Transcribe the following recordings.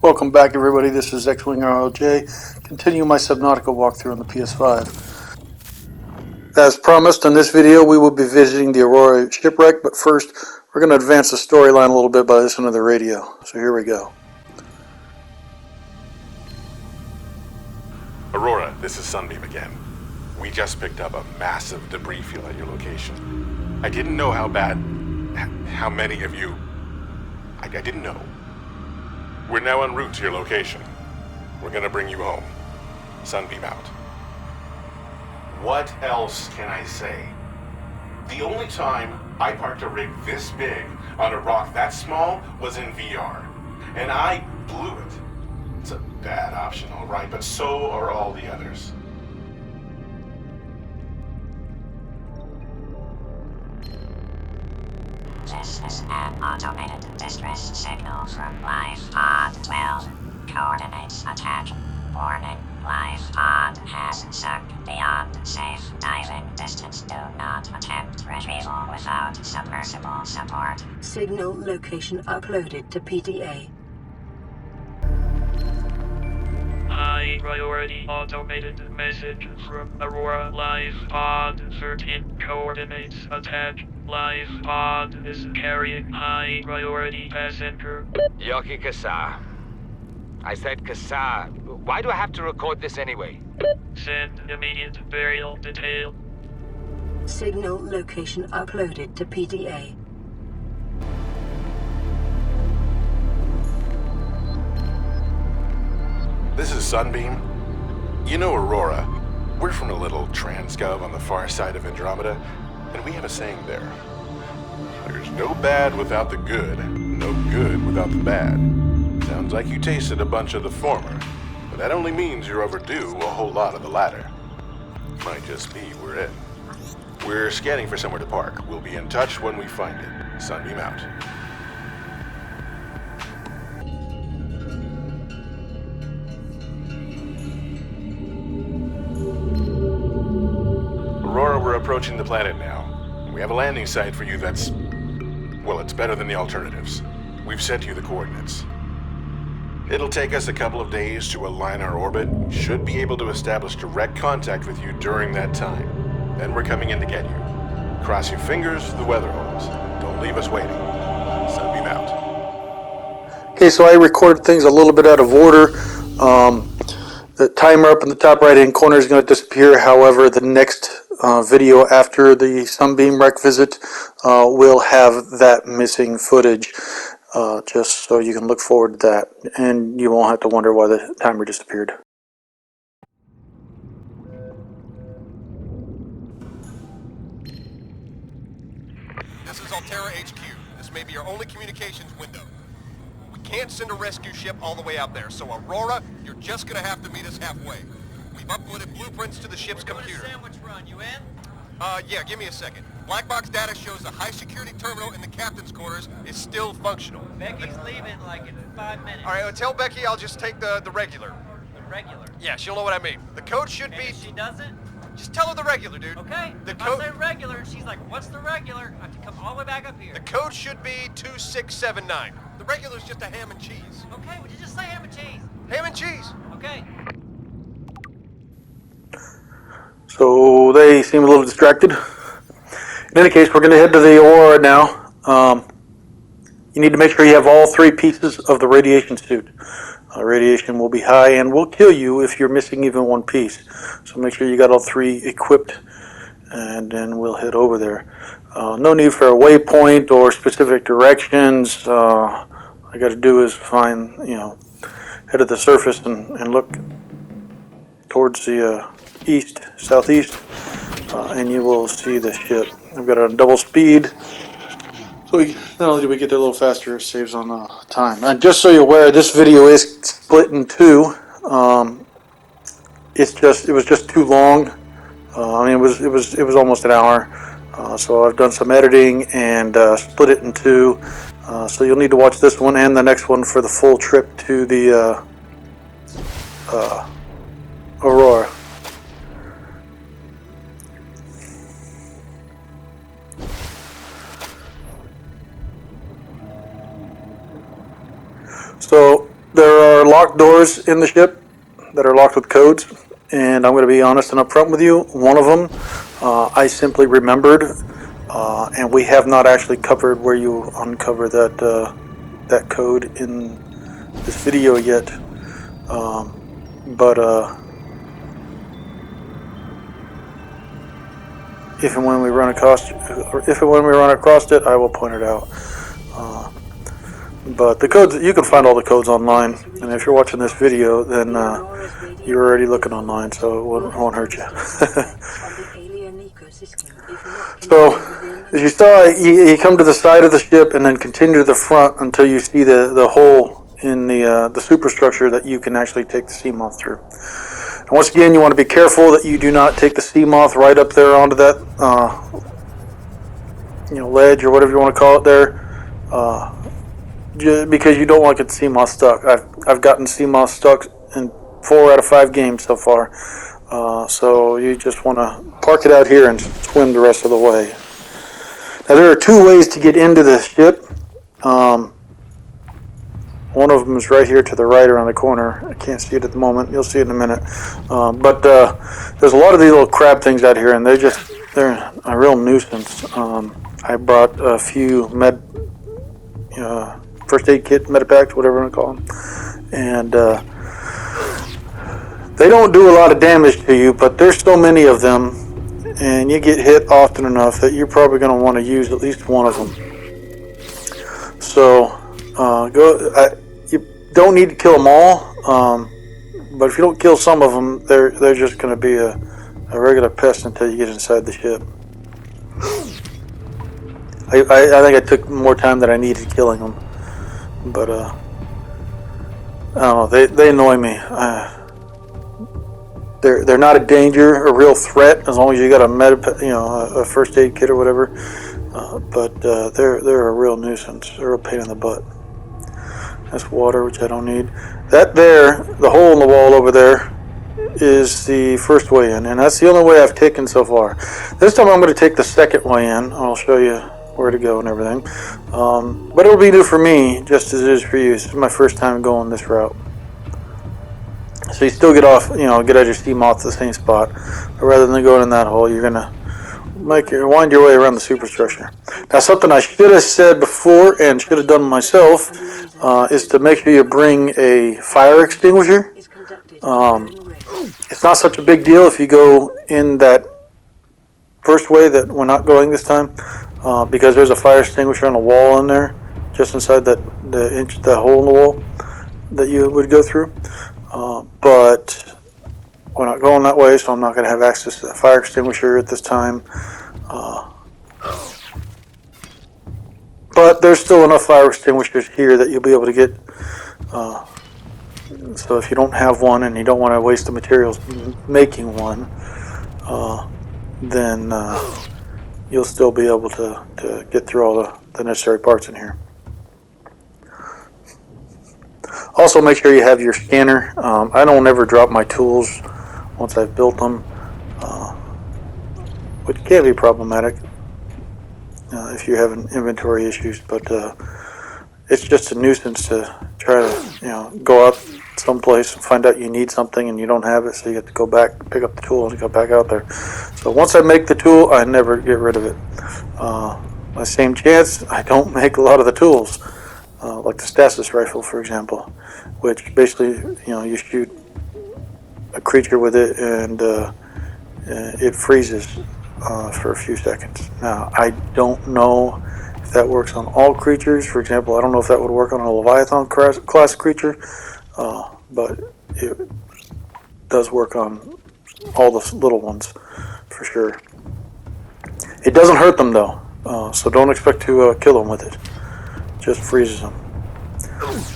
Welcome back, everybody. This is X-Wing RLJ. Continue my Subnautica walkthrough on the PS5. As promised, in this video we will be visiting the Aurora shipwreck, but first we're going to advance the storyline a little bit by listening to the radio. So here we go. Aurora, this is Sunbeam again. We just picked up a massive debris field at your location. I didn't know how many of you... I didn't know. We're now en route to your location. We're gonna bring you home. Sunbeam out. What else can I say? The only time I parked a rig this big on a rock that small was in VR. And I blew it. It's a bad option, all right, but so are all the others. This is an automated distress signal from Life Pod 12. Coordinates attack. Warning, Life Pod has sunk beyond safe diving distance. Do not attempt retrieval without submersible support. Signal location uploaded to PDA. High priority automated message from Aurora Life Pod 13. Coordinates attack. Life Pod is carrying high priority passenger. Yoki Kasa. I said Kasa. Why do I have to record this anyway? Send immediate burial detail. Signal location uploaded to PDA. This is Sunbeam. You know Aurora. We're from a little transgov on the far side of Andromeda, and we have a saying there. There's no bad without the good, no good without the bad. Sounds like you tasted a bunch of the former, but that only means you're overdue a whole lot of the latter. Might just be we're in. We're scanning for somewhere to park. We'll be in touch when we find it. Sunbeam out. Aurora, we're approaching the planet now. We have a landing site for you that's... well, it's better than the alternatives. We've sent you the coordinates. It'll take us a couple of days to align our orbit. Should be able to establish direct contact with you during that time. Then we're coming in to get you. Cross your fingers for the weather holes. Don't leave us waiting. Sunbeam out. Okay, so I recorded things a little bit out of order. The timer up in the top right-hand corner is going to disappear. However, the next video after the Sunbeam wreck visit will have that missing footage, just so you can look forward to that, and you won't have to wonder why the timer disappeared. This is Altera HQ. This may be your only communications window. We can't send a rescue ship all the way out there, so Aurora, you're just gonna have to meet us halfway. We've uploaded blueprints to the ship's computer. Sandwich run, you in? Yeah, give me a second. Black box data shows the high security terminal in the captain's quarters is still functional. Becky's leaving like in 5 minutes. All right, well, tell Becky I'll just take the regular. The regular. Yeah, she'll know what I mean. The code should And be... if she doesn't? Just tell her the regular, dude. Okay. The If I code... say regular, and she's like, what's the regular? I have to come all the way back up here. The code should be 2679. The regular's just a ham and cheese. Okay, would you just say ham and cheese? Ham and cheese. Okay. So they seem a little distracted. In any case, we're going to head to the Aurora now. You need to make sure you have all 3 pieces of the radiation suit. Radiation will be high and will kill you if you're missing even one piece. So make sure you got all 3 equipped, and then we'll head over there. No need for a waypoint or specific directions. All I got to do is find, head to the surface and look towards the southeast, and you will see the ship. I've got it on double speed. So not only do we get there a little faster, it saves on time. And just so you're aware, this video is split in 2. It was just too long. It was almost an hour. So I've done some editing and split it in 2. So you'll need to watch this one and the next one for the full trip to the Aurora. So there are locked doors in the ship that are locked with codes, and I'm going to be honest and upfront with you. One of them, I simply remembered, and we have not actually covered where you uncover that code in this video yet. But if and when we run across it, I will point it out. But the codes, you can find all the codes online, and if you're watching this video, then you're already looking online, so it won't hurt you. So, as you saw, you come to the side of the ship and then continue to the front until you see the hole in the superstructure that you can actually take the sea moth through. And once again, you want to be careful that you do not take the sea moth right up there onto that ledge or whatever you want to call it there, because you don't want to get sea moth stuck. I've gotten sea moth stuck in 4 out of 5 games so far. So you just want to park it out here and swim the rest of the way. Now there are 2 ways to get into the ship. One of them is right here to the right around the corner. I can't see it at the moment. You'll see it in a minute. But there's a lot of these little crab things out here, and they're a real nuisance. I brought a few first aid kit, medipacks, whatever you want to call them, and they don't do a lot of damage to you, but there's so many of them, and you get hit often enough that you're probably going to want to use at least one of them. So you don't need to kill them all, but if you don't kill some of them, they're just going to be a regular pest until you get inside the ship. I think I took more time than I needed killing them, but I don't know. They annoy me. They're not a danger, a real threat, as long as you got a first aid kit or whatever. But they're a real nuisance. They're a pain in the butt. That's water, which I don't need. That there, the hole in the wall over there, is the first way in, and that's the only way I've taken so far. This time I'm going to take the second way in. I'll show you where to go and everything. But it'll be new for me, just as it is for you. This is my first time going this route. So you still get out your sea moth to the same spot, but rather than going in that hole, you're gonna wind your way around the superstructure. Now, something I should have said before and should have done myself is to make sure you bring a fire extinguisher. It's not such a big deal if you go in that first way that we're not going this time, because there's a fire extinguisher on a wall in there, just inside the hole in the wall that you would go through. But we're not going that way, so I'm not going to have access to the fire extinguisher at this time. But there's still enough fire extinguishers here that you'll be able to get. So if you don't have one and you don't want to waste the materials making one, then you'll still be able to get through all the necessary parts in here. Also, make sure you have your scanner. I don't ever drop my tools once I've built them, which can be problematic if you're having inventory issues. But it's just a nuisance to try to go out someplace and find out you need something and you don't have it, so you have to go back, pick up the tool, and go back out there. So once I make the tool, I never get rid of it. By the same chance, I don't make a lot of the tools. Like the stasis rifle, for example, which basically, you shoot a creature with it and it freezes for a few seconds. Now, I don't know if that works on all creatures. For example, I don't know if that would work on a Leviathan class creature, but it does work on all the little ones, for sure. It doesn't hurt them, though, so don't expect to kill them with it. Just freezes them.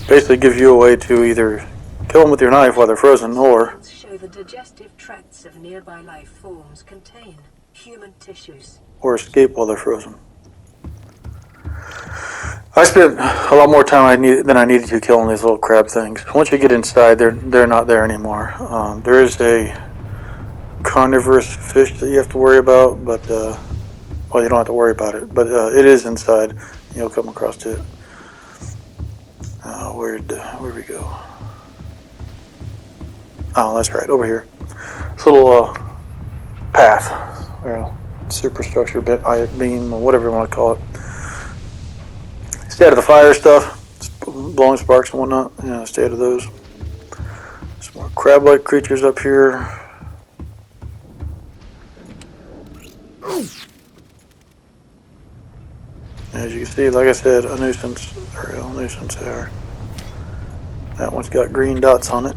Basically gives you a way to either kill them with your knife while they're frozen, or show the digestive tracts of nearby life forms contain human tissues, or escape while they're frozen. I spent a lot more time than I needed to killing these little crab things. Once you get inside, they're not there anymore. There is a carnivorous fish that you have to worry about, but well, you don't have to worry about it, but it is inside. You'll come across it. Where'd we go? Oh, that's right, over here. This little path, or superstructure bit, beam, or whatever you want to call it. Stay out of the fire stuff, blowing sparks and whatnot. Yeah, stay out of those. Some more crab-like creatures up here. As you can see, like I said, a nuisance, a real nuisance there. That one's got green dots on it.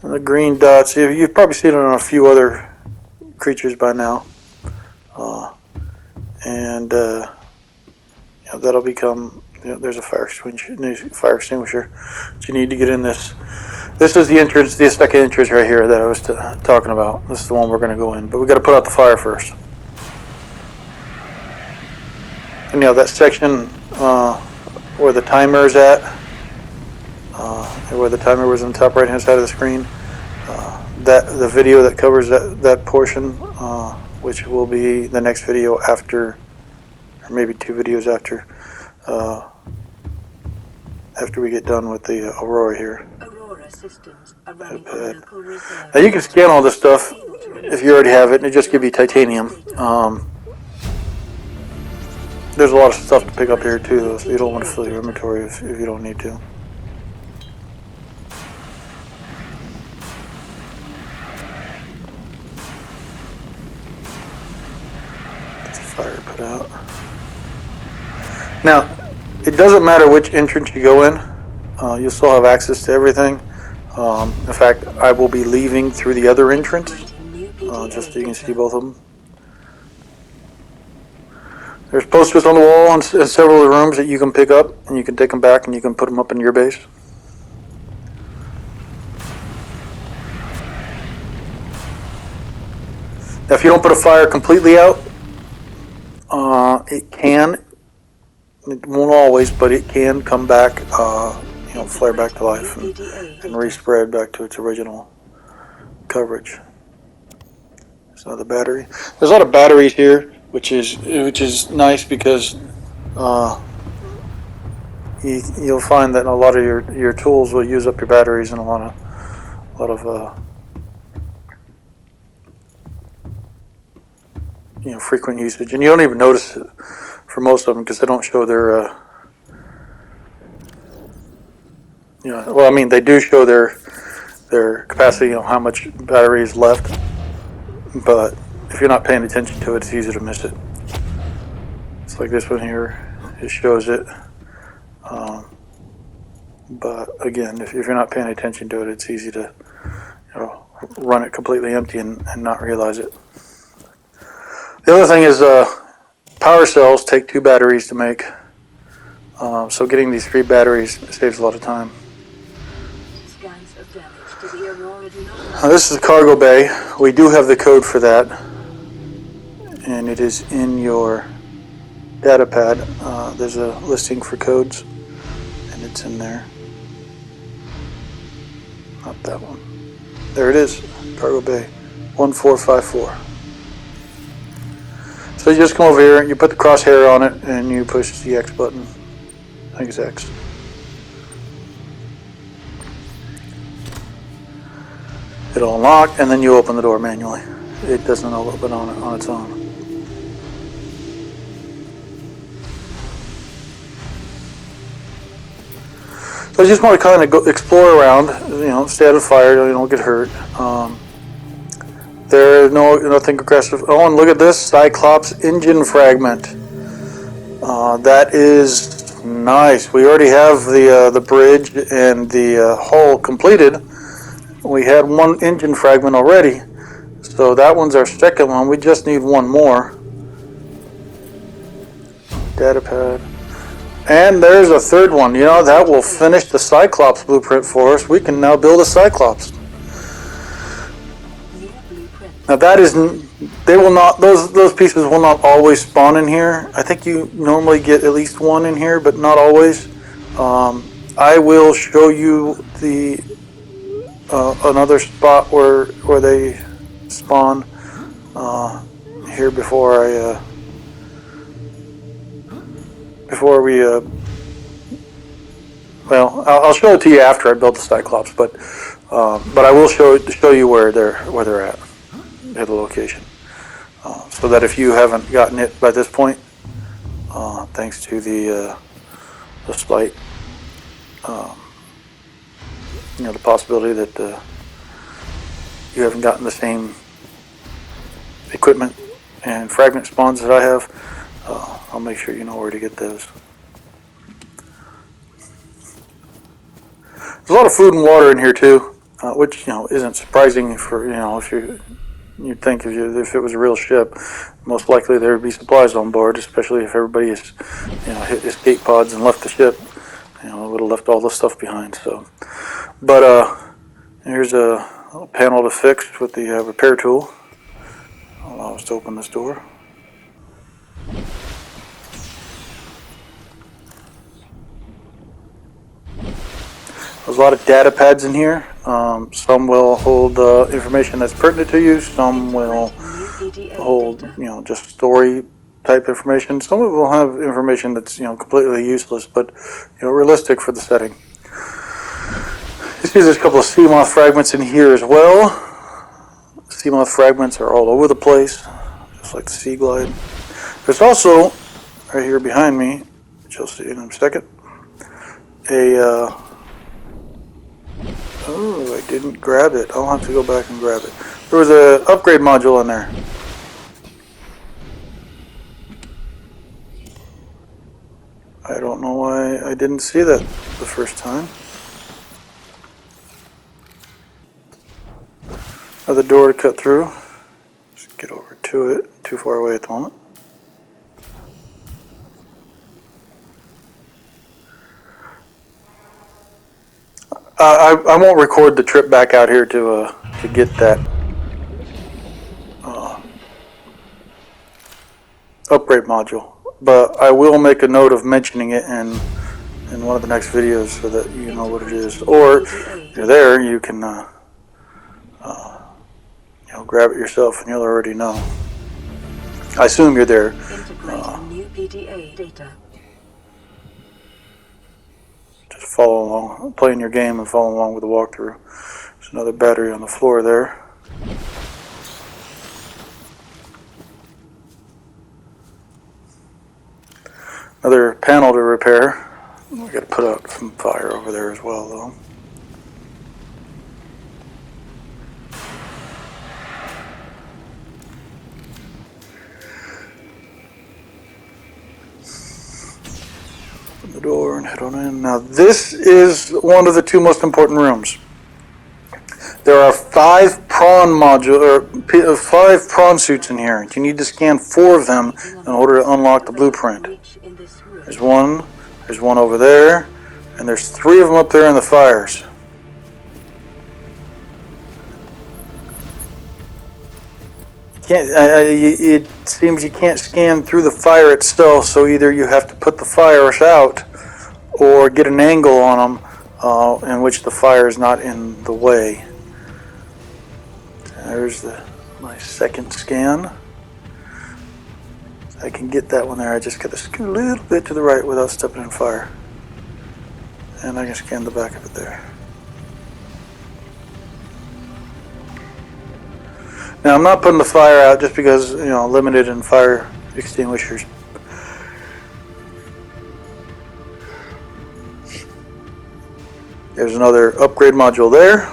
And the green dots, you've probably seen it on a few other creatures by now. That'll become, there's a fire extinguisher. But you need to get in this. This is the entrance, the second entrance right here that I was talking about. This is the one we're going to go in, but we got to put out the fire first. And that section where the timer is at, where the timer was on the top right hand side of the screen, the video that covers that portion, which will be the next video after, or maybe 2 videos after we get done with the Aurora here. Aurora systems are running on local reserve. Now you can scan all this stuff if you already have it, and it just gives you titanium. There's a lot of stuff to pick up here too, though, so you don't want to fill your inventory if you don't need to. That's a fire put out. Now, it doesn't matter which entrance you go in. You'll still have access to everything. In fact, I will be leaving through the other entrance, just so you can see both of them. There's posters on the wall in several of the rooms that you can pick up, and you can take them back and you can put them up in your base. Now, if you don't put a fire completely out, it won't always, but it can come back, flare back to life and respread back to its original coverage. There's another battery. There's a lot of batteries here, which is nice because you'll find that a lot of your tools will use up your batteries in a lot of frequent usage, and you don't even notice it for most of them because they don't show their they do show their capacity, how much battery is left, but if you're not paying attention to it, it's easy to miss it. It's like this one here, it shows it, but again, if you're not paying attention to it, it's easy to run it completely empty and not realize it. The other thing is power cells take 2 batteries to make, so getting these 3 batteries saves a lot of time. Scans of damage to the Aurora do not. Now, this is the cargo bay. We do have the code for that, and it is in your data pad. There's a listing for codes, and it's in there. Not that one. There it is, cargo bay 1454. So you just come over here, you put the crosshair on it, and you push the X button. I think it's X. It'll unlock, and then you open the door manually. It doesn't open on its own. So I just want to kind of go explore around, stay out of fire, don't get hurt. There's nothing aggressive. Oh, and look at this Cyclops engine fragment. That is nice. We already have the bridge and the hull completed. We had 1 engine fragment already, so that one's our second one. We just need 1 more. Data pad. And there's a 3rd one. That will finish the Cyclops blueprint for us. We can now build a Cyclops. Now those pieces will not always spawn in here. I think you normally get at least 1 in here, but not always. I will show you the another spot where they spawn here before we well, I'll show it to you after I build the Cyclops, but I will show you where they're at the location, so that if you haven't gotten it by this point, thanks to the slight, the possibility that you haven't gotten the same equipment and fragment spawns that I have, I'll make sure you know where to get those. There's a lot of food and water in here too, which isn't surprising for if you'd think if it was a real ship, most likely there would be supplies on board, especially if everybody has hit escape pods and left the ship. Would have left all the stuff behind. So, but here's a little panel to fix with the repair tool. Allow us to open this door. There's a lot of data pads in here. Some will hold information that's pertinent to you. Some will hold, just story type information. Some of it will have information that's, completely useless, but, realistic for the setting. You see there's a couple of sea moth fragments in here as well. Sea moth fragments are all over the place, just like the Sea Glide. There's also, right here behind me, which you'll see in a second, oh, I didn't grab it. I'll have to go back and grab it. There was an upgrade module in there. I don't know why I didn't see that the first time. Another door to cut through. Just get over to it. Too far away at the moment. I won't record the trip back out here to get that upgrade module, but I will make a note of mentioning it in one of the next videos so that you know what it is. Or if you're there, you can grab it yourself and you'll already know. I assume you're there. New PDA data. Just follow along, playing your game and follow along with the walkthrough. There's another battery on the floor there. Another panel to repair. We got to put out some fire over there as well, though. Open the door and head on in. Now, this is one of the two most important rooms. There are 5 prawn suits in here. You need to scan 4 of them in order to unlock the blueprint. There's one over there, and there's 3 of them up there in the fires. It seems you can't scan through the fire itself, so either you have to put the fires out or get an angle on them in which the fire is not in the way. There's my second scan. I can get that one there. I just got to scoot a little bit to the right without stepping in fire. And I can scan the back of it there. Now I'm not putting the fire out just because, limited in fire extinguishers. There's another upgrade module there.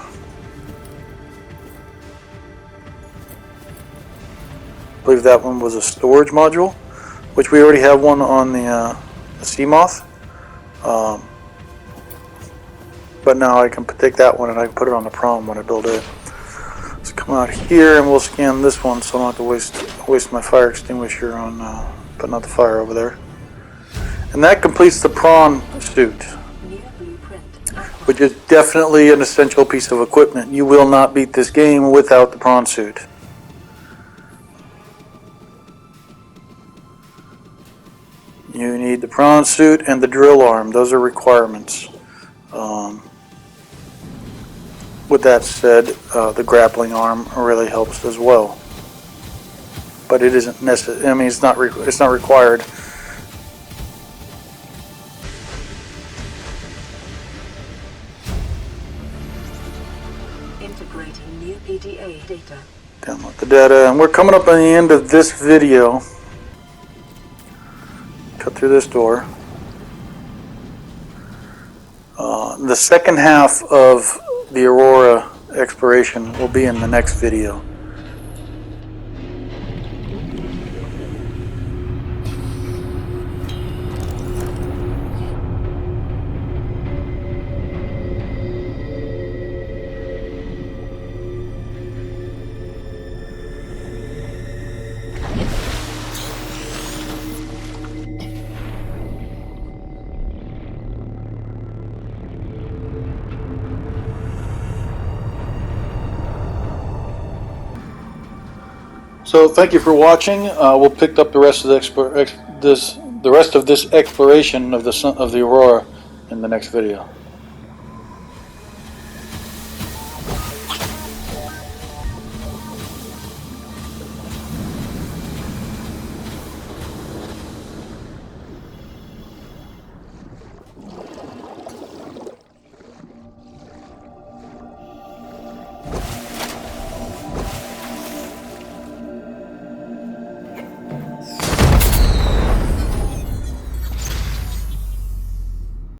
I believe that one was a storage module, which we already have one on the Sea Moth. But now I can take that one and I can put it on the Prawn when I build it. Let's come out here and we'll scan this one so I don't have to waste my fire extinguisher on putting out the fire over there. And that completes the Prawn Suit, which is definitely an essential piece of equipment. You will not beat this game without the Prawn Suit. You need the Prawn Suit and the drill arm. Those are requirements. With that said, the grappling arm really helps as well. But it isn't necessary. I mean, it's not required. data. Download the data, and we're coming up on the end of this video. Cut through this door. The second half of the Aurora exploration will be in the next video. So thank you for watching. We'll pick up the rest of the rest of this exploration of the Aurora in the next video.